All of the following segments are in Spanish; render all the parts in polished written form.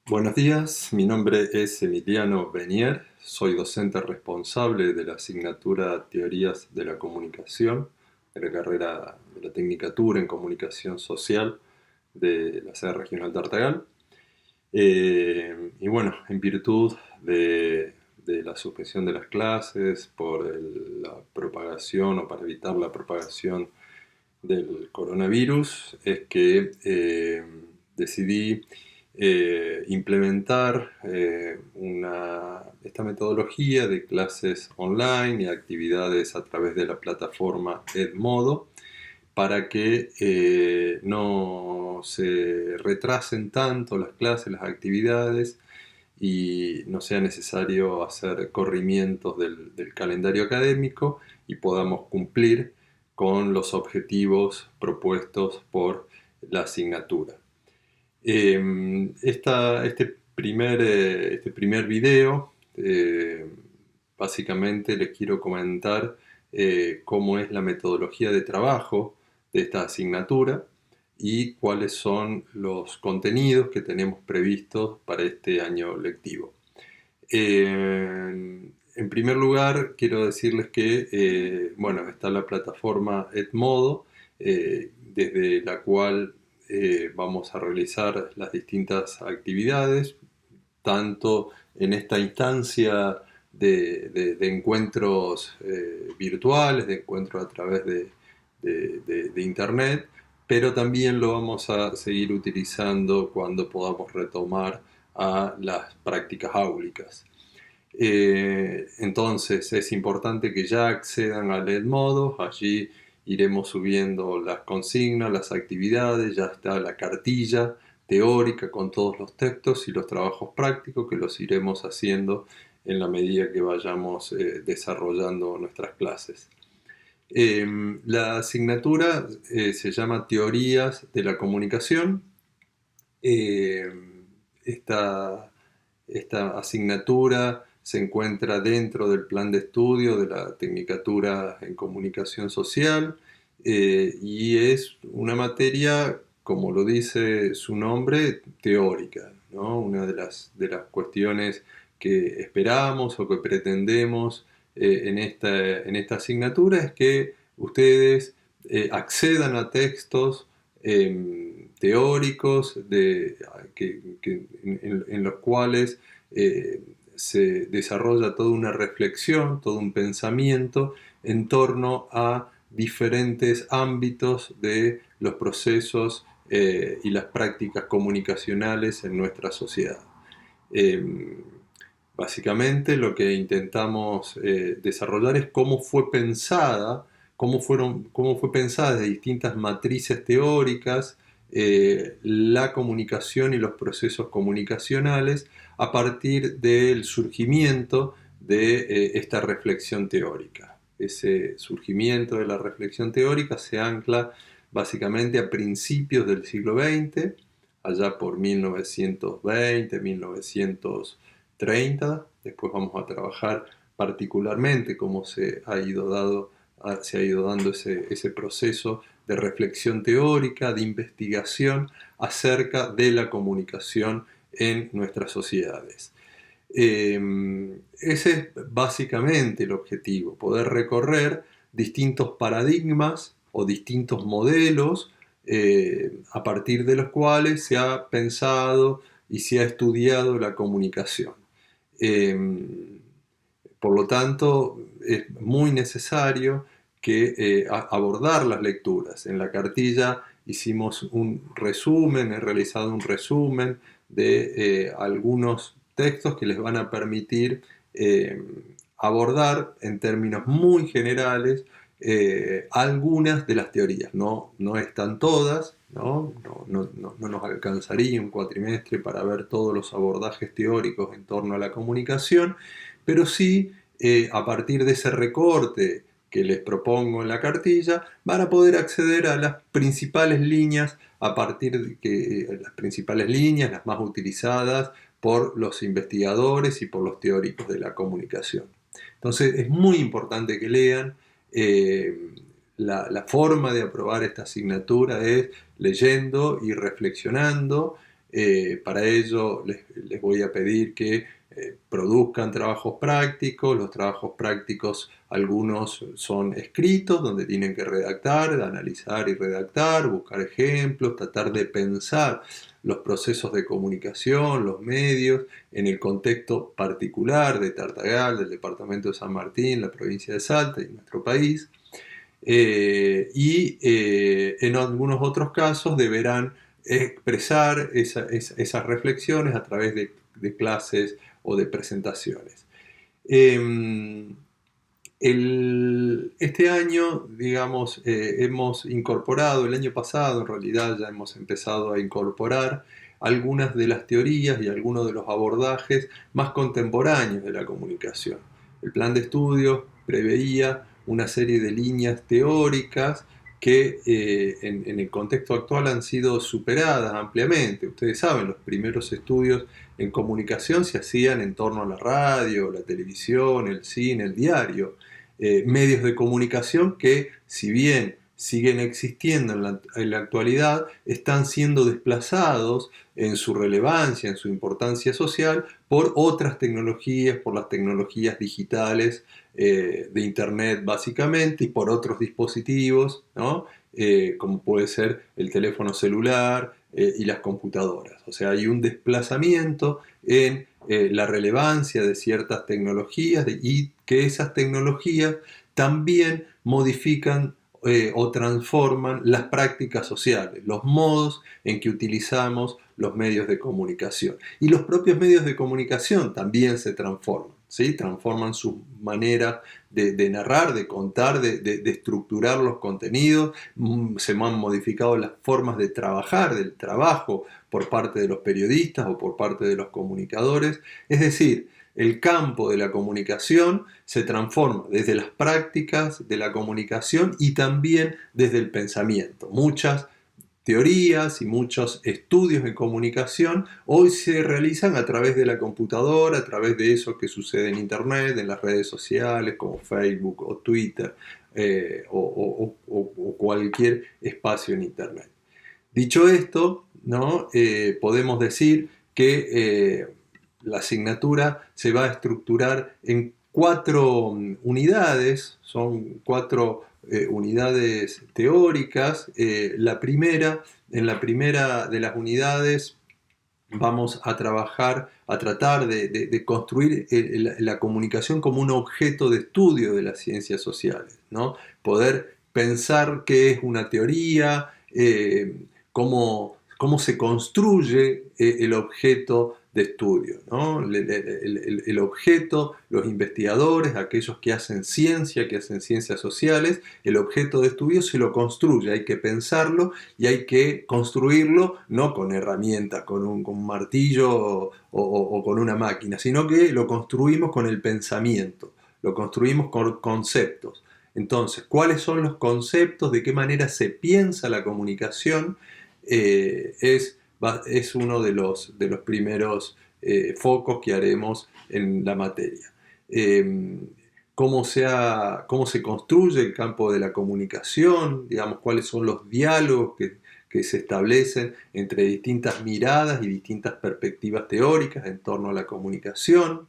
Buenos días, mi nombre es Emiliano Benier, soy docente responsable de la asignatura Teorías de la Comunicación, de la carrera de la Tecnicatura en Comunicación Social de la sede regional de Artagal. Y bueno, en virtud de la suspensión de las clases por la propagación o para evitar la propagación del coronavirus, es que decidí implementar esta metodología de clases online y actividades a través de la plataforma Edmodo para que no se retrasen tanto las clases, las actividades y no sea necesario hacer corrimientos del calendario académico y podamos cumplir con los objetivos propuestos por la asignatura. Este primer video, básicamente les quiero comentar cómo es la metodología de trabajo de esta asignatura y cuáles son los contenidos que tenemos previstos para este año lectivo. En primer lugar, quiero decirles que bueno, está la plataforma Edmodo, desde la cual vamos a realizar las distintas actividades, tanto en esta instancia de encuentros virtuales, de encuentros a través de Internet, pero también lo vamos a seguir utilizando cuando podamos retomar a las prácticas áulicas. Entonces es importante que ya accedan al Edmodo, allí iremos subiendo las consignas, las actividades, ya está la cartilla teórica con todos los textos y los trabajos prácticos que los iremos haciendo en la medida que vayamos desarrollando nuestras clases. La asignatura se llama Teorías de la Comunicación. Eh, esta, esta asignatura se encuentra dentro del plan de estudio de la Tecnicatura en Comunicación Social y es una materia, como lo dice su nombre, teórica, ¿no? Una de las cuestiones que esperamos o que pretendemos en esta asignatura es que ustedes accedan a textos teóricos en los cuales se desarrolla toda una reflexión, todo un pensamiento en torno a diferentes ámbitos de los procesos y las prácticas comunicacionales en nuestra sociedad. Eh, Básicamente lo que intentamos desarrollar es cómo fue pensada, cómo fue pensada de distintas matrices teóricas la comunicación y los procesos comunicacionales a partir del surgimiento de esta reflexión teórica. Ese surgimiento de la reflexión teórica se ancla básicamente a principios del siglo XX, allá por 1920, 1930. Después vamos a trabajar particularmente cómo se ha ido dando ese proceso de reflexión teórica, de investigación acerca de la comunicación en nuestras sociedades. Ese es básicamente el objetivo, poder recorrer distintos paradigmas o distintos modelos a partir de los cuales se ha pensado y se ha estudiado la comunicación. Por lo tanto, es muy necesario que abordar las lecturas. En la cartilla hicimos un resumen, he realizado un resumen de algunos textos que les van a permitir abordar en términos muy generales algunas de las teorías. No están todas, no nos alcanzaría un cuatrimestre para ver todos los abordajes teóricos en torno a la comunicación, pero sí a partir de ese recorte que les propongo en la cartilla, van a poder acceder a las principales líneas a partir de las principales líneas, las más utilizadas por los investigadores y por los teóricos de la comunicación. Entonces es muy importante que lean. La forma de aprobar esta asignatura es leyendo y reflexionando Para ello les voy a pedir que produzcan trabajos prácticos. Los trabajos prácticos, algunos son escritos, donde tienen que redactar, analizar y redactar, buscar ejemplos, tratar de pensar los procesos de comunicación, los medios, en el contexto particular de Tartagal, del departamento de San Martín, la provincia de Salta y nuestro país. En algunos otros casos deberán expresar esas reflexiones a través de clases o de presentaciones. Este año, digamos, hemos incorporado, el año pasado en realidad ya hemos empezado a incorporar algunas de las teorías y algunos de los abordajes más contemporáneos de la comunicación. El plan de estudios preveía una serie de líneas teóricas que en el contexto actual han sido superadas ampliamente. Ustedes saben, los primeros estudios en comunicación se hacían en torno a la radio, la televisión, el cine, el diario. Medios de comunicación que, si bien siguen existiendo en la actualidad, están siendo desplazados en su relevancia, en su importancia social, por otras tecnologías, por las tecnologías digitales de Internet básicamente, y por otros dispositivos, ¿no? Como puede ser el teléfono celular y las computadoras. O sea, hay un desplazamiento en la relevancia de ciertas tecnologías y que esas tecnologías también modifican o transforman las prácticas sociales, los modos en que utilizamos los medios de comunicación. Y los propios medios de comunicación también se transforman, ¿sí? Transforman su manera de narrar, de contar, de estructurar los contenidos. Se han modificado las formas de trabajar, del trabajo por parte de los periodistas o por parte de los comunicadores. Es decir, el campo de la comunicación se transforma desde las prácticas de la comunicación y también desde el pensamiento. Muchas teorías y muchos estudios en comunicación hoy se realizan a través de la computadora, a través de eso que sucede en Internet, en las redes sociales como Facebook o Twitter o cualquier espacio en Internet. Dicho esto, ¿no? Podemos decir que la asignatura se va a estructurar en 4 unidades, son 4 unidades teóricas. En la primera de las unidades vamos a tratar de construir la comunicación como un objeto de estudio de las ciencias sociales, ¿no? Poder pensar qué es una teoría, cómo se construye el objeto de estudio, ¿no? El objeto, los investigadores, aquellos que hacen ciencias sociales, el objeto de estudio se lo construye, hay que pensarlo y hay que construirlo no con herramientas, con un martillo o con una máquina, sino que lo construimos con el pensamiento, lo construimos con conceptos. Entonces, ¿cuáles son los conceptos? ¿De qué manera se piensa la comunicación? Es uno de los primeros focos que haremos en la materia. Cómo se construye el campo de la comunicación, digamos, cuáles son los diálogos que se establecen entre distintas miradas y distintas perspectivas teóricas en torno a la comunicación.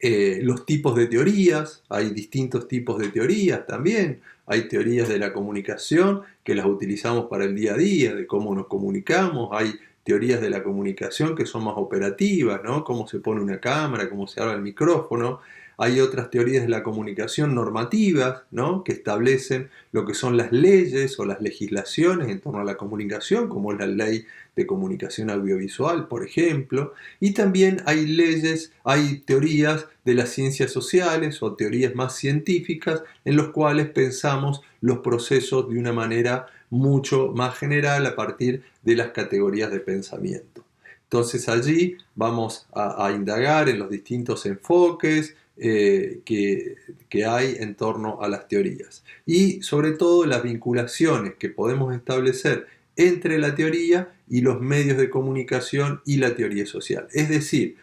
Los tipos de teorías, hay distintos tipos de teorías también. Hay teorías de la comunicación que las utilizamos para el día a día, de cómo nos comunicamos. Hay teorías de la comunicación que son más operativas, ¿no? Cómo se pone una cámara, cómo se habla el micrófono. Hay otras teorías de la comunicación normativas, ¿no? Que establecen lo que son las leyes o las legislaciones en torno a la comunicación, como es la ley de comunicación audiovisual, por ejemplo. Y también hay teorías de las ciencias sociales o teorías más científicas en los cuales pensamos los procesos de una manera mucho más general a partir de las categorías de pensamiento. Entonces allí vamos a indagar en los distintos enfoques que hay en torno a las teorías y sobre todo las vinculaciones que podemos establecer entre la teoría y los medios de comunicación y la teoría social. Es decir,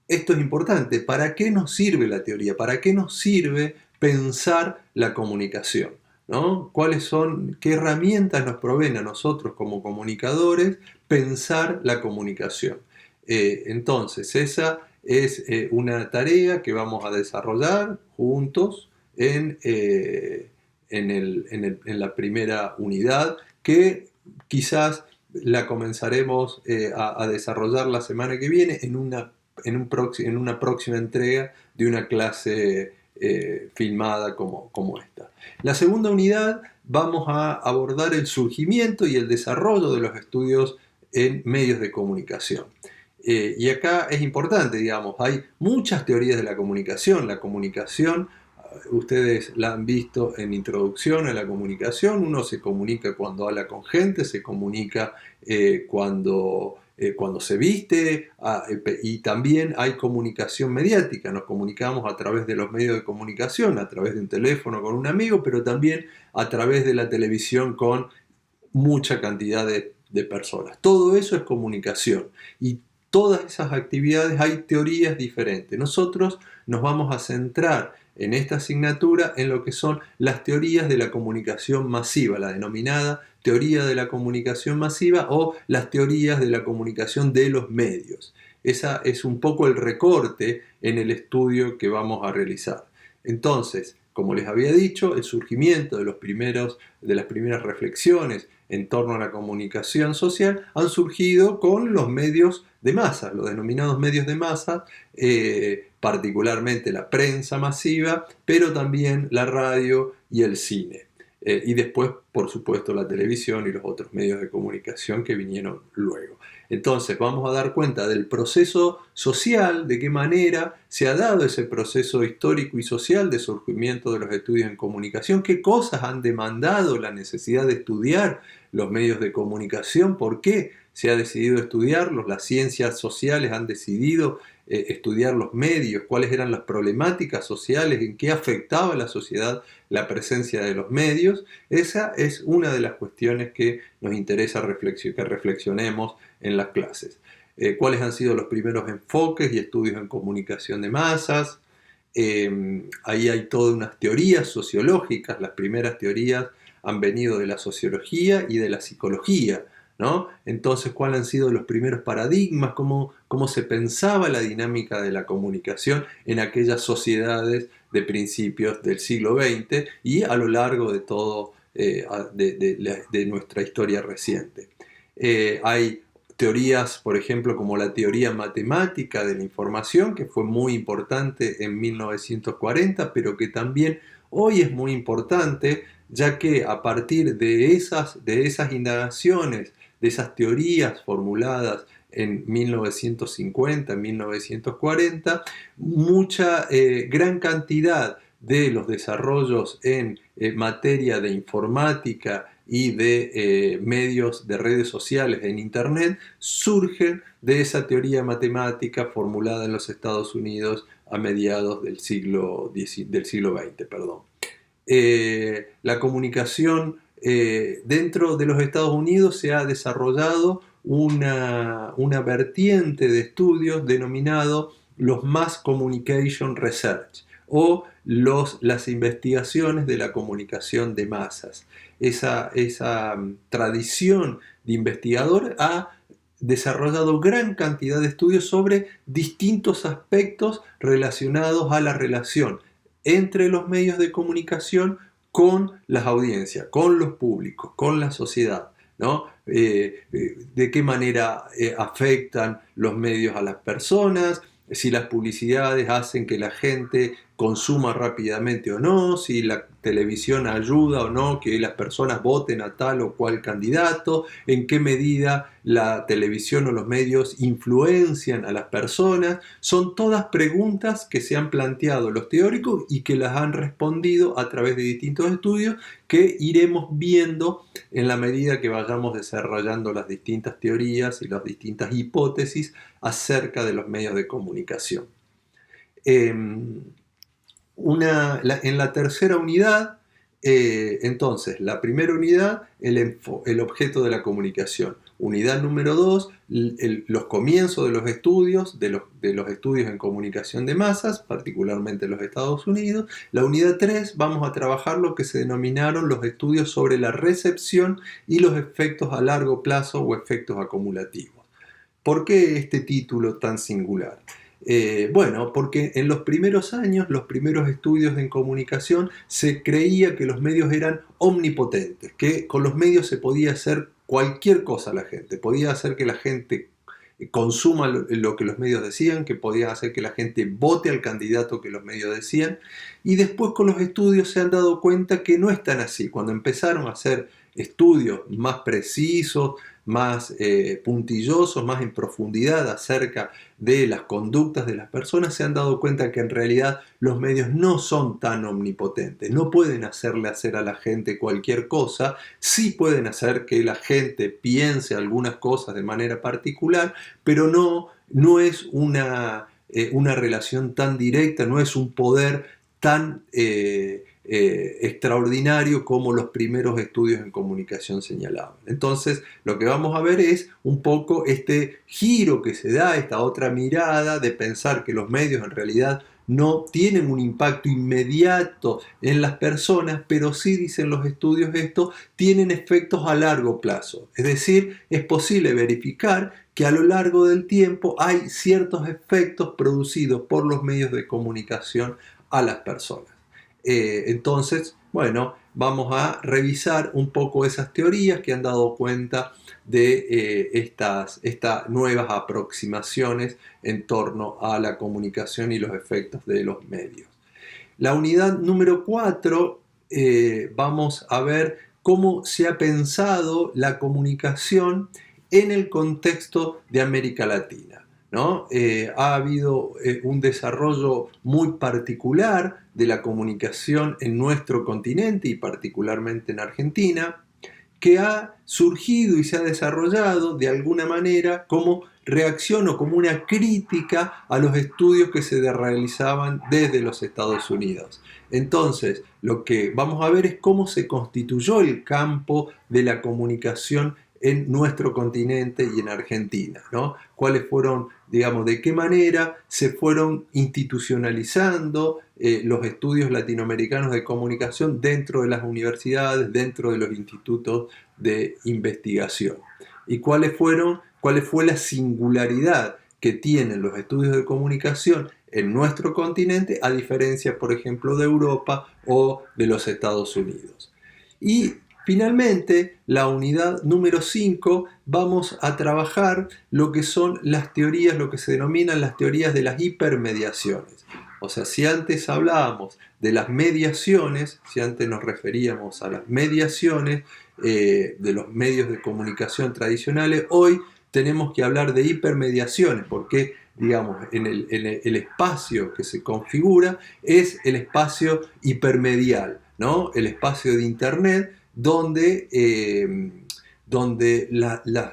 esto es importante, ¿para qué nos sirve la teoría? ¿Para qué nos sirve pensar la comunicación? ¿no? ¿Qué herramientas nos proveen a nosotros como comunicadores pensar la comunicación? Entonces, esa es una tarea que vamos a desarrollar juntos en la primera unidad, que quizás la comenzaremos a desarrollar la semana que viene en una próxima entrega de una clase filmada como esta. La segunda unidad vamos a abordar el surgimiento y el desarrollo de los estudios en medios de comunicación. Y acá es importante, digamos, hay muchas teorías de la comunicación. La comunicación, ustedes la han visto en Introducción a la Comunicación. Uno se comunica cuando habla con gente, se comunica cuando se viste, y también hay comunicación mediática. Nos comunicamos a través de los medios de comunicación, a través de un teléfono con un amigo, pero también a través de la televisión con mucha cantidad de personas. Todo eso es comunicación, y todas esas actividades hay teorías diferentes. Nosotros nos vamos a centrar en esta asignatura en lo que son las teorías de la comunicación masiva, la denominada teoría de la comunicación masiva o las teorías de la comunicación de los medios. Esa es un poco el recorte en el estudio que vamos a realizar. Entonces, como les había dicho, el surgimiento de las primeras reflexiones en torno a la comunicación social han surgido con los medios de masa, los denominados medios de masa, particularmente la prensa masiva, pero también la radio y el cine. Y después, por supuesto, la televisión y los otros medios de comunicación que vinieron luego. Entonces, vamos a dar cuenta del proceso social, de qué manera se ha dado ese proceso histórico y social de surgimiento de los estudios en comunicación, qué cosas han demandado la necesidad de estudiar los medios de comunicación, por qué se ha decidido estudiarlos, las ciencias sociales han decidido estudiar los medios, cuáles eran las problemáticas sociales, en qué afectaba a la sociedad la presencia de los medios. Esa es una de las cuestiones que nos interesa que reflexionemos en las clases. ¿Cuáles han sido los primeros enfoques y estudios en comunicación de masas? Ahí hay todas unas teorías sociológicas. Las primeras teorías han venido de la sociología y de la psicología, ¿no? Entonces, ¿cuáles han sido los primeros paradigmas? ¿Cómo se pensaba la dinámica de la comunicación en aquellas sociedades de principios del siglo XX y a lo largo de todo de nuestra historia reciente? Hay teorías, por ejemplo, como la teoría matemática de la información, que fue muy importante en 1940, pero que también hoy es muy importante, ya que a partir de esas indagaciones, de esas teorías formuladas en 1950, 1940, gran cantidad de los desarrollos en materia de informática y de medios de redes sociales en Internet surgen de esa teoría matemática formulada en los Estados Unidos a mediados del siglo XX. Perdón. La comunicación dentro de los Estados Unidos se ha desarrollado una vertiente de estudios denominado los Mass Communication Research o las investigaciones de la comunicación de masas. Esa tradición de investigador ha desarrollado gran cantidad de estudios sobre distintos aspectos relacionados a la relación entre los medios de comunicación con las audiencias, con los públicos, con la sociedad, ¿no? De qué manera afectan los medios a las personas, si las publicidades hacen que la gente consuma rápidamente o no, si la televisión ayuda o no que las personas voten a tal o cual candidato, en qué medida la televisión o los medios influencian a las personas. Son todas preguntas que se han planteado los teóricos y que las han respondido a través de distintos estudios que iremos viendo en la medida que vayamos desarrollando las distintas teorías y las distintas hipótesis acerca de los medios de comunicación. En la tercera unidad, entonces, la primera unidad, el objeto de la comunicación. Unidad número 2, los comienzos de los estudios, de los estudios en comunicación de masas, particularmente en los Estados Unidos. La unidad 3, vamos a trabajar lo que se denominaron los estudios sobre la recepción y los efectos a largo plazo o efectos acumulativos. ¿Por qué este título tan singular? Bueno, porque en los primeros años, los primeros estudios en comunicación, se creía que los medios eran omnipotentes, que con los medios se podía hacer cualquier cosa a la gente, podía hacer que la gente consuma lo que los medios decían, que podía hacer que la gente vote al candidato que los medios decían, y después con los estudios se han dado cuenta que no es tan así. Cuando empezaron a hacer estudios más precisos, más puntillosos, más en profundidad acerca de las conductas de las personas, se han dado cuenta que en realidad los medios no son tan omnipotentes, no pueden hacerle hacer a la gente cualquier cosa, sí pueden hacer que la gente piense algunas cosas de manera particular, pero no es una relación tan directa, no es un poder tan extraordinario como los primeros estudios en comunicación señalaban. Entonces, lo que vamos a ver es un poco este giro que se da, esta otra mirada de pensar que los medios en realidad no tienen un impacto inmediato en las personas, pero sí, dicen los estudios esto, tienen efectos a largo plazo. Es decir, es posible verificar que a lo largo del tiempo hay ciertos efectos producidos por los medios de comunicación a las personas. Entonces, bueno, vamos a revisar un poco esas teorías que han dado cuenta de estas nuevas aproximaciones en torno a la comunicación y los efectos de los medios. La unidad número 4, vamos a ver cómo se ha pensado la comunicación en el contexto de América Latina, ¿no? Ha habido un desarrollo muy particular de la comunicación en nuestro continente y particularmente en Argentina, que ha surgido y se ha desarrollado de alguna manera como reacción o como una crítica a los estudios que se realizaban desde los Estados Unidos. Entonces, lo que vamos a ver es cómo se constituyó el campo de la comunicación en nuestro continente y en Argentina, ¿no? Cuáles fueron, digamos, de qué manera se fueron institucionalizando los estudios latinoamericanos de comunicación dentro de las universidades, dentro de los institutos de investigación. Y cuál fue la singularidad que tienen los estudios de comunicación en nuestro continente, a diferencia, por ejemplo, de Europa o de los Estados Unidos. Y finalmente, la unidad número 5, vamos a trabajar lo que son las teorías, lo que se denominan las teorías de las hipermediaciones. O sea, si antes hablábamos de las mediaciones, si antes nos referíamos a las mediaciones de los medios de comunicación tradicionales, hoy tenemos que hablar de hipermediaciones, porque digamos, en el espacio que se configura es el espacio hipermedial, ¿no? El espacio de Internet donde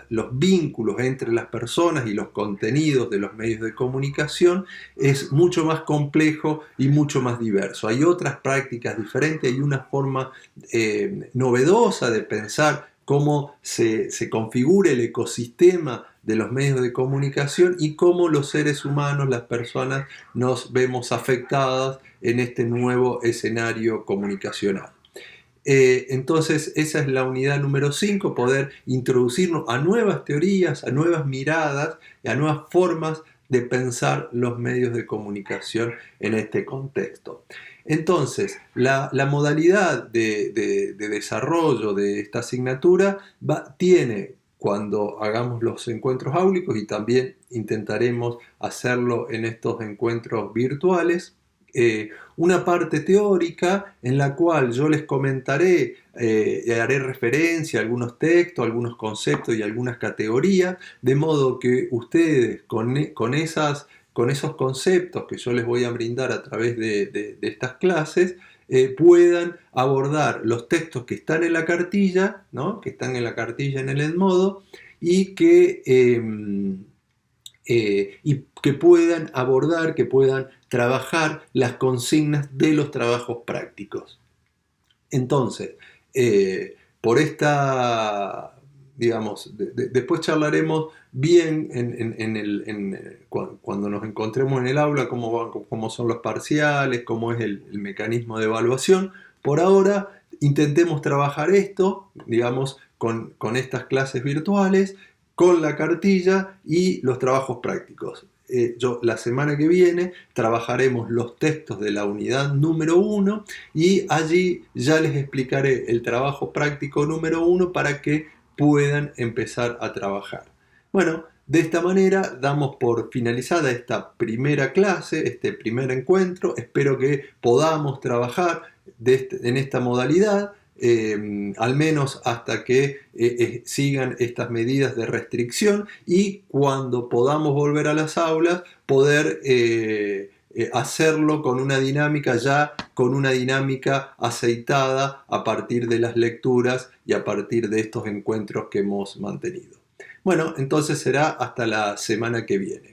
los vínculos entre las personas y los contenidos de los medios de comunicación es mucho más complejo y mucho más diverso. Hay otras prácticas diferentes, hay una forma novedosa de pensar cómo se configura el ecosistema de los medios de comunicación y cómo los seres humanos, las personas, nos vemos afectadas en este nuevo escenario comunicacional. Entonces esa es la unidad número 5, poder introducirnos a nuevas teorías, a nuevas miradas y a nuevas formas de pensar los medios de comunicación en este contexto. Entonces, la modalidad de desarrollo de esta asignatura tiene, cuando hagamos los encuentros áulicos, y también intentaremos hacerlo en estos encuentros virtuales, una parte teórica en la cual yo les comentaré y haré referencia a algunos textos, algunos conceptos y algunas categorías, de modo que ustedes con esos conceptos que yo les voy a brindar a través de estas clases puedan abordar los textos que están en la cartilla, ¿no? Que están en la cartilla en el Edmodo y que puedan abordar, que puedan trabajar las consignas de los trabajos prácticos. Entonces, por esta digamos, después charlaremos bien cuando nos encontremos en el aula, cómo son los parciales, cómo es el mecanismo de evaluación. Por ahora, intentemos trabajar esto, digamos, con estas clases virtuales, con la cartilla y los trabajos prácticos. La semana que viene trabajaremos los textos de la unidad número 1 y allí ya les explicaré el trabajo práctico número 1 para que puedan empezar a trabajar. Bueno, de esta manera damos por finalizada esta primera clase, este primer encuentro. Espero que podamos trabajar en esta modalidad. Al menos hasta que sigan estas medidas de restricción y cuando podamos volver a las aulas poder hacerlo con una dinámica aceitada a partir de las lecturas y a partir de estos encuentros que hemos mantenido. Bueno, entonces será hasta la semana que viene.